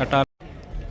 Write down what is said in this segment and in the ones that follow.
18।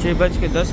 6:10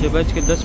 6:10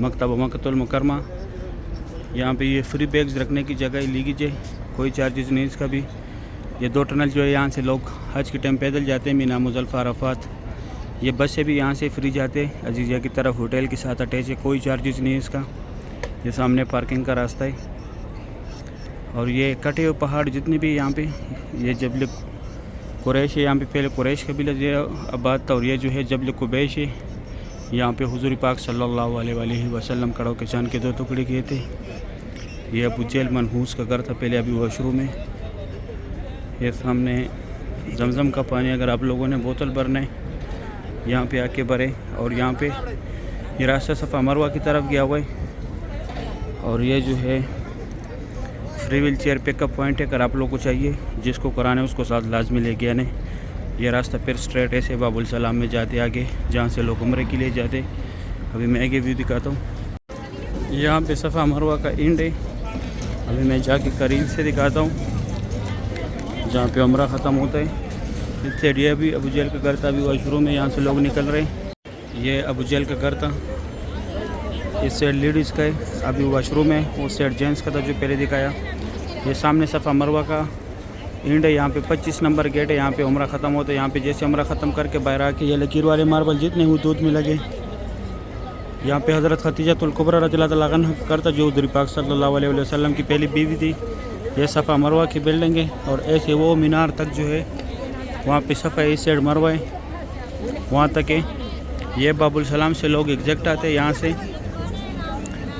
مکتبہ مکۃ المکرمہ. یہاں پہ یہ فری بیگز رکھنے کی جگہ لی کیجیے, کوئی چارجز نہیں اس کا بھی. یہ 2 ٹنل جو ہے یہاں سے لوگ حج کے ٹائم پیدل جاتے ہیں مینا مزدلفہ عرفات. یہ بس سے بھی یہاں سے فری جاتے عزیزیہ کی طرف, ہوٹل کے ساتھ اٹیچ ہے, کوئی چارجز نہیں ہے اس کا. یہ سامنے پارکنگ کا راستہ ہے. اور یہ کٹے ہوئے پہاڑ جتنے بھی یہاں پہ, یہ جبل قریش ہے. یہاں پہ پہلے قریش قبیلہ جو آباد تھا, اور یہ جو ہے جبل قبیش ہے. یہاں پہ حضور پاک صلی اللہ علیہ وآلہ وسلم کڑوں کے چاند کے 2 ٹکڑے کیے تھے. یہ ابو جہل منحوس کا گھر تھا پہلے, ابھی واش روم ہے. یہ سامنے زمزم کا پانی اگر آپ لوگوں نے بوتل بھرنا ہے یہاں پہ آ کے بھرے. اور یہاں پہ یہ راستہ صفا مروہ کی طرف گیا ہوا ہے. اور یہ جو ہے فری ویل چیئر پک اپ پوائنٹ ہے, اگر آپ لوگ کو چاہیے جس کو کرانا ہے اس کو ساتھ لازمی لے کے آنے. یہ راستہ پھر اسٹریٹ ایسے باب السلام میں جاتے آگے, جہاں سے لوگ عمرے کے لیے جاتے. ابھی میں آگے ویو دکھاتا ہوں. یہاں پہ صفا مروہ کا اینڈ ہے. ابھی میں جا کے قریب سے دکھاتا ہوں جہاں پہ عمرہ ختم ہوتا ہے. اس سائڈ یہ بھی ابو جہل کا گھر تھا, ابھی واش روم میں یہاں سے لوگ نکل رہے ہیں. یہ ابو جہل کا گھر تھا, اس سائڈ لیڈیز کا ہے, ابھی واش روم ہے. اس سائڈ جینٹس کا تھا جو پہلے دکھایا. یہ سامنے صفا مروہ کا اینڈ ہے. یہاں پہ 25 نمبر گیٹ ہے, یہاں پہ عمرہ ختم ہوتا ہے. یہاں پہ جیسے عمرہ ختم کر کے باہر آ کے یہ لکیر والے ماربل جتنے ہوئے دودھ میں لگے. یہاں پہ حضرت خدیجہ الکبریٰ رضی اللہ تعالیٰ عنہا کرتا جو حضور پاک صلی اللہ علیہ وسلم کی پہلی بیوی تھی. یہ صفا مروہ کی بلڈنگ ہے. اور ایسے وہ مینار تک جو ہے وہاں پہ صفا اس سائڈ مروہ ہے وہاں تک ہے. یہ باب السلام سے لوگ ایگزیکٹ آتے ہیں یہاں سے.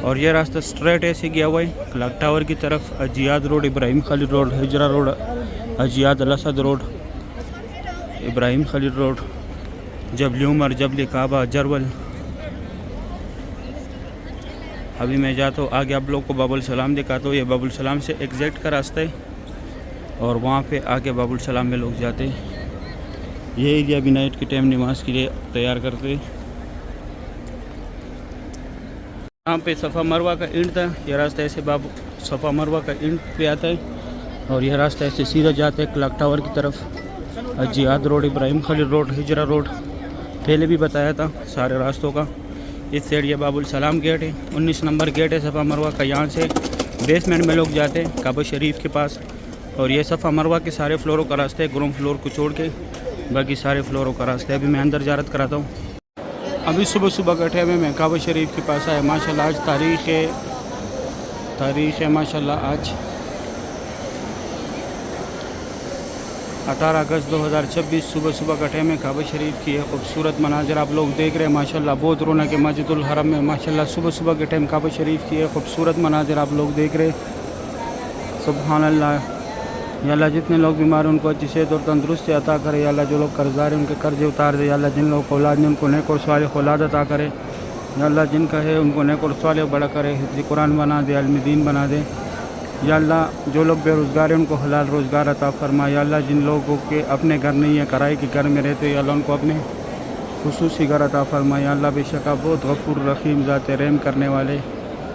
اور یہ راستہ اسٹریٹ ایسے گیا ہوا ہے کلاک ٹاور کی طرف. اجیاد روڈ, ابراہیم خلیل روڈ, ہجرہ روڈ, اجیاد الاسد روڈ, ابراہیم خلیل روڈ, جبل عمر, جبل کعبہ, جرول. ابھی میں جاتا ہوں آگے آپ لوگ کو باب السلام دکھاتا ہوں. یہ باب السلام سے ایگزیکٹ کا راستہ ہے, اور وہاں پہ آگے باب السلام میں لوگ جاتے ہیں. یہ ایریا بھی نائٹ کے ٹائم نماز کے لیے تیار کرتے. یہاں پہ صفا مروہ کا اینڈ تھا. یہ راستہ ایسے باب صفا مروہ کا اینڈ پہ آتا ہے, اور یہ راستہ ایسے سیدھا جاتا ہے کلاک ٹاور کی طرف. اجیاد روڈ, ابراہیم خلیل روڈ, ہجرہ روڈ, پہلے بھی بتایا تھا سارے راستوں کا. اس سائڈ یہ باب السلام گیٹ ہے, 19 نمبر گیٹ ہے صفا مروہ کا. یہاں سے بیسمنٹ میں لوگ جاتے ہیں کعبہ شریف کے پاس. اور یہ صفا مروہ کے سارے فلوروں کا راستہ ہے, گراؤنڈ فلور کو چھوڑ کے باقی سارے فلوروں کا راستہ ہے. ابھی میں اندر زیارت کراتا ہوں. ابھی صبح صبح کا ٹائم ہے, میں کعبہ شریف کے پاس آیا. ماشاءاللہ آج تاریخ ہے ماشاءاللہ آج 18 اگست 2026. صبح صبح کا ٹائم ہے. کعبہ شریف کی خوبصورت مناظر آپ لوگ دیکھ رہے ہیں ماشاءاللہ. بہت رونق ہے مسجد الحرم میں ماشاءاللہ. صبح صبح کے ٹائم کعبہ شریف کی خوبصورت مناظر آپ لوگ دیکھ رہے ہیں. سبحان اللہ. یا اللہ جتنے لوگ بیمار ہیں ان کو اچھی صحت اور تندرستی عطا کرے. یا اللہ جو لوگ قرضدار ہیں ان کے قرضے اتار دے. یا اللہ جن لوگ اولاد نہیں ان کو نیک اور صالح اولاد عطا کرے. یا اللہ جن کا ہے ان کو نیک اور صالح بڑا کرے, حفظ قرآن بنا دے, علم دین بنا دے. یا اللہ جو لوگ بے روزگار ہیں ان کو حلال روزگار عطا فرما. یا اللہ جن لوگوں کے اپنے گھر نہیں ہے, کرائے کے گھر میں رہتے, یا اللہ ان کو اپنے خصوصی گھر عطا فرما. یا اللہ بے شک آپ بہت غفور رحیم ذات رحم کرنے والے.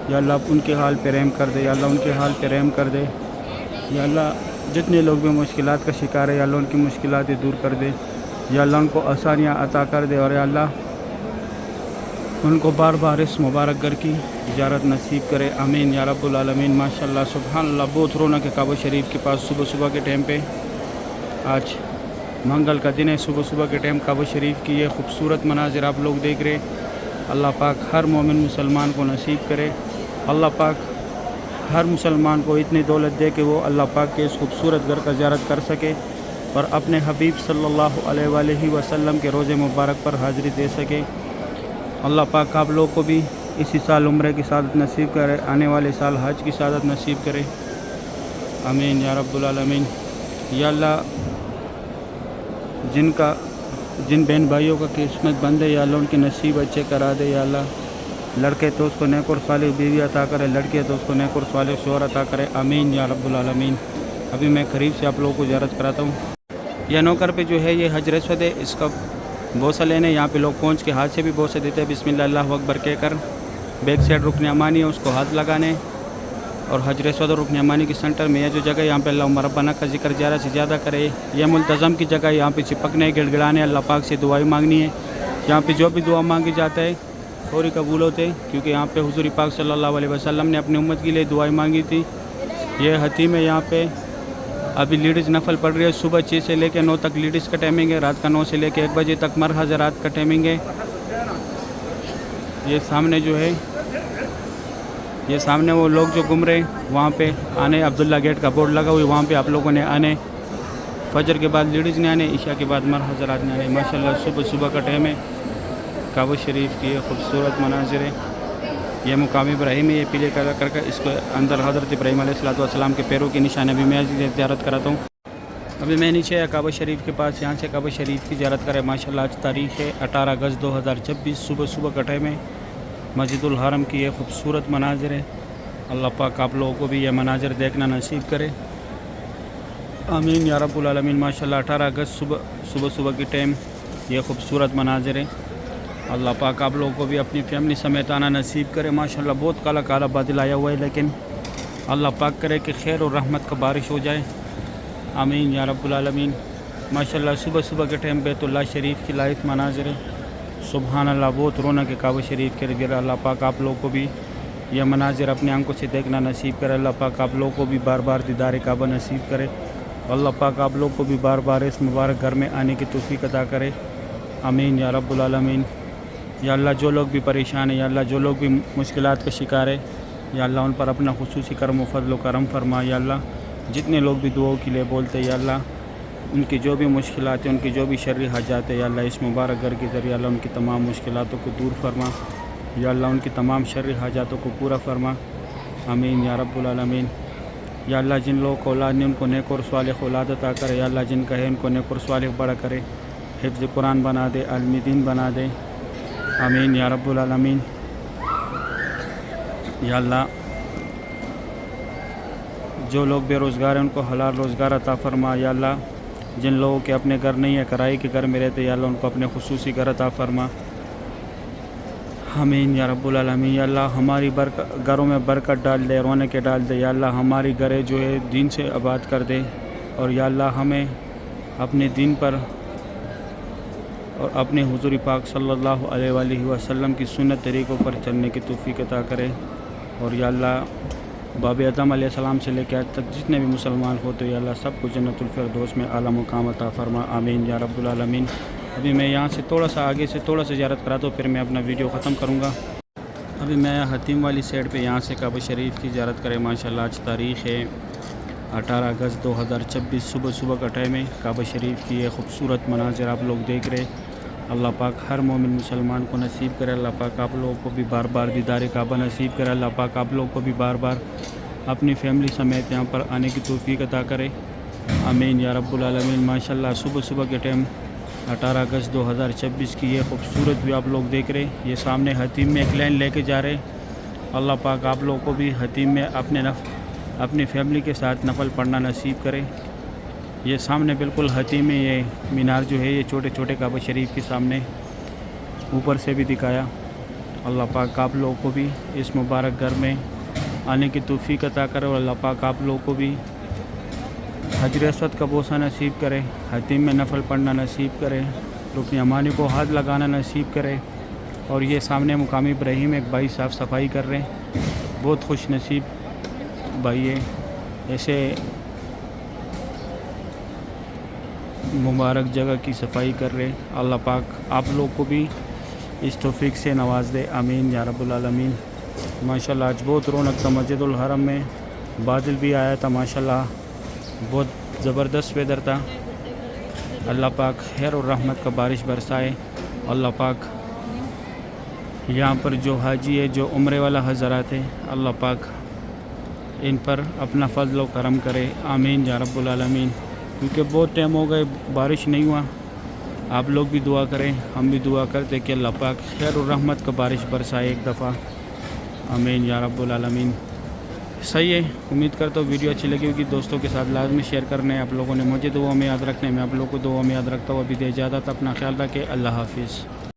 یا اللہ ان کے حال پہ رحم کر دے. یا اللہ ان کے حال پہ رحم کر دے. یا اللہ جتنے لوگ بھی مشکلات کا شکار ہے یا اللہ ان کی مشکلات دور کر دے. یا اللہ ان کو آسانیاں عطا کر دے. اور یا اللہ ان کو بار بار اس مبارک گھر کی زیارت نصیب کرے. آمین یا رب العالمین. ماشاءاللہ سبحان اللہ. بہت رونق ہے کعبہ شریف کے پاس صبح صبح کے ٹائم پہ. آج منگل کا دن ہے. صبح صبح کے ٹائم کعبہ شریف کی یہ خوبصورت مناظر آپ لوگ دیکھ رہے. اللہ پاک ہر مومن مسلمان کو نصیب کرے. اللہ پاک ہر مسلمان کو اتنی دولت دے کہ وہ اللہ پاک کے اس خوبصورت گھر کا زیارت کر سکے, اور اپنے حبیب صلی اللہ علیہ وآلہ وسلم کے روزے مبارک پر حاضری دے سکے. اللہ پاک آپ لوگ کو بھی اسی سال عمرے کی سعادت نصیب کرے, آنے والے سال حج کی سعادت نصیب کرے. آمین یا رب العالمین. یا اللہ جن بہن بھائیوں کا قسمت بند ہے یا اللہ ان کے نصیب اچھے کرا دے. یا اللہ لڑکے تو اس کو نیک اور صالح بیوی عطا کرے, لڑکے تو اس کو نیک اور صالح شوہر عطا کرے. آمین یا رب العالمین. ابھی میں قریب سے آپ لوگوں کو زیارت کراتا ہوں. یہ نوکر پہ جو ہے یہ حجر اسود ہے, اس کا بوسہ لینے یہاں پہ لوگ پہنچ کے ہاتھ سے بھی بوسہ دیتے ہیں بسم اللہ اللہ اکبر کہہ کر. بیک سائڈ رکن یمانی ہے, اس کو ہاتھ لگانے. اور حجر اسود اور رکن یمانی کے سینٹر میں یہ جو جگہ یہاں پہ اللہم ربنا کا ذکر زیادہ سے زیادہ کرے. یہ ملتزم کی جگہ, یہاں پہ چپکنے گڑ گڑانے اللہ پاک سے دعائیں مانگنی ہے. یہاں پہ جو بھی دعا مانگی جاتا ہے فوری قبول ہوتے، کیونکہ یہاں پہ حضور پاک صلی اللہ علیہ وسلم نے اپنی امت کے لیے دعائیں مانگی تھی۔ یہ حتیم ہے، یہاں پہ ابھی لیڈیز نفل پڑھ رہی ہے۔ صبح 6 سے لے کے 9 تک لیڈیز کا ٹائمنگ ہے، رات کا 9 سے لے کے 1 بجے تک مرد حضرات کا ٹائمنگ ہے۔ یہ سامنے جو ہے، یہ سامنے وہ لوگ جو گھوم رہے ہیں وہاں پہ آنے، عبداللہ گیٹ کا بورڈ لگا ہوئی، وہاں پہ آپ لوگوں نے آنے۔ فجر کے بعد لیڈیز نے آنے، عشاء کے بعد مرد حضرات نے آنے۔ ماشاءاللہ صبح کا ٹائم ہے۔ کعبہ شریف کی یہ خوبصورت مناظر ہے۔ یہ مقام ابراہیم ہے، یہ پیلے کر کے اس کو اندر حضرت ابراہیم علیہ السلام کے پیروں کے نشان ابھی میں زیارت کراتا ہوں۔ ابھی میں نیچے ہے کعبہ شریف کے پاس، یہاں سے کعبہ شریف کی زیارت کرے۔ ماشاءاللہ آج تاریخ ہے 18 اگست 2026، صبح کا ٹائم ہے۔ مسجد الحرم کی یہ خوبصورت مناظر ہے۔ اللہ پاک آپ لوگوں کو بھی یہ مناظر دیکھنا نصیب کرے، آمین یا رب العالمین۔ ماشاءاللہ 18 اگست صبح کی ٹائم یہ خوبصورت مناظر ہے۔ اللہ پاک آپ لوگوں کو بھی اپنی فیملی سمیت آنا نصیب کرے۔ ماشاءاللہ بہت کالا بادل آیا ہوا ہے، لیکن اللہ پاک کرے کہ خیر اور رحمت کا بارش ہو جائے، آمین یا رب العالمین۔ ماشاءاللہ صبح کے ٹائم بیت اللہ شریف کی لائف مناظر ہے۔ سبحان اللہ، بہت رونق ہے کعبہ شریف کے ارد۔ اللہ پاک آپ لوگوں کو بھی یہ مناظر اپنے آنکھوں سے دیکھنا نصیب کرے۔ اللہ پاک آپ لوگوں کو بھی بار بار دیدار کعبہ نصیب کرے۔ اللہ پاک آپ لوگوں کو بھی بار بار اس مبارک گھر میں آنے کی توفیق عطا کرے، آمین یا رب العالمین۔ یا اللہ جو لوگ بھی پریشان ہیں، یا اللہ جو لوگ بھی مشکلات کا شکار ہے، یا اللہ ان پر اپنا خصوصی کرم و فضل و کرم فرما۔ یا اللہ جتنے لوگ بھی دعاؤں کے لیے بولتے ہیں، یا اللہ ان کی جو بھی مشکلات ہیں، ان کی جو بھی شرعی حاجات ہیں، یا اللہ اس مبارک گھر کے ذریعے اللہ ان کی تمام مشکلاتوں کو دور فرما، یا اللہ ان کی تمام شرعی حاجاتوں کو پورا فرما، آمین یا رب العالمین۔ یا اللہ جن لوگوں کو اولاد نے ان کو نیک اور صالح اولاد عطا کرے، یا اللہ جن کا ہے ان کو نیک اور صالح بڑا کرے، حفظ قرآن بنا دے، عالم دین بنا دے، آمین یا رب العالمین۔ یا اللہ جو لوگ بے روزگار ہیں ان کو حلال روزگار عطا فرما۔ یا اللہ جن لوگوں کے اپنے گھر نہیں ہے، کرائے کے گھر میں رہتے، یا اللہ ان کو اپنے خصوصی گھر عطا فرما، آمین یا رب العالمین۔ یا اللہ ہماری گھروں میں برکت ڈال دے، رونقیں ڈال دے، یا اللہ ہماری گھریں جو ہے دین سے آباد کر دے، اور یا اللہ ہمیں اپنے دین پر اور اپنے حضور پاک صلی اللہ علیہ وآلہ وسلم کی سنت طریقوں پر چلنے کی توفیق عطا کرے، اور یا اللہ باب آدم علیہ السلام سے لے کے آج تک جتنے بھی مسلمان ہوتے، یا اللہ سب کو جنت الفردوس میں اعلیٰ مقام عطا فرما، آمین یا رب العالمین۔ ابھی میں یہاں سے تھوڑا سا آگے سے زیارت کراتا ہوں، پھر میں اپنا ویڈیو ختم کروں گا۔ ابھی میں حتیم والی سائڈ پہ یہاں سے کعبہ شریف کی زیارت کرے۔ ماشاءاللہ آج تاریخ ہے 18 اگست 2026، صبح کا ٹائم ہے۔ کعبہ شریف کی یہ خوبصورت مناظر آپ لوگ دیکھ رہے۔ اللہ پاک ہر مومن مسلمان کو نصیب کرے۔ اللہ پاک آپ لوگوں کو بھی بار بار دیدار کعبہ نصیب کرے۔ اللہ پاک آپ لوگوں کو بھی بار بار اپنی فیملی سمیت یہاں پر آنے کی توفیق عطا کرے، آمین یا رب العالمین۔ ماشاءاللہ صبح کے ٹائم 18 اگست 2026 کی یہ خوبصورت بھی آپ لوگ دیکھ رہے۔ یہ سامنے حتیم میں ایک لائن لے کے جا رہے۔ اللہ پاک آپ لوگوں کو بھی حتیم میں اپنی فیملی کے ساتھ نفل پڑھنا نصیب کرے۔ یہ سامنے بالکل حتیم میں یہ مینار جو ہے، یہ چھوٹے کعبہ شریف کے سامنے اوپر سے بھی دکھایا۔ اللہ پاک آپ لوگوں کو بھی اس مبارک گھر میں آنے کی توفیق عطا کرے، اور اللہ پاک آپ لوگوں کو بھی حجر اسود کا بوسہ نصیب کرے، حتیم میں نفل پڑھنا نصیب کرے، رکن یمانی کو ہاتھ لگانا نصیب کرے۔ اور یہ سامنے مقام ابراہیم ایک بھائی صاف صفائی کر رہے ہیں، بہت خوش نصیب بھائی ہے، ایسے مبارک جگہ کی صفائی کر رہے۔ اللہ پاک آپ لوگ کو بھی اس توفیق سے نواز دے، آمین یا رب العالمین۔ ماشاءاللہ آج بہت رونق تھا مسجد الحرم میں، بادل بھی آیا تھا، ماشاءاللہ بہت زبردست ویدر تھا۔ اللہ پاک خیر اور رحمت کا بارش برسائے۔ اللہ پاک یہاں پر جو حاجی ہے، جو عمرے والا حضرات ہے، اللہ پاک ان پر اپنا فضل و کرم کرے، آمین یا رب العالمین۔ کیونکہ بہت ٹائم ہو گئے بارش نہیں ہوا، آپ لوگ بھی دعا کریں، ہم بھی دعا کرتے کہ اللہ پاک خیر اور رحمت کا بارش برسائے ایک دفعہ، آمین یا رب العالمین۔ صحیح ہے، امید کرتا ہوں ویڈیو اچھی لگی ہوگی، دوستوں کے ساتھ لازمی شیئر کرنا ہے آپ لوگوں نے، مجھے دعا میں یاد رکھنا ہے، میں آپ لوگوں کو دعا میں یاد رکھتا ہوں۔ ابھی دے اجازت، اپنا خیال رکھیں، اللہ حافظ۔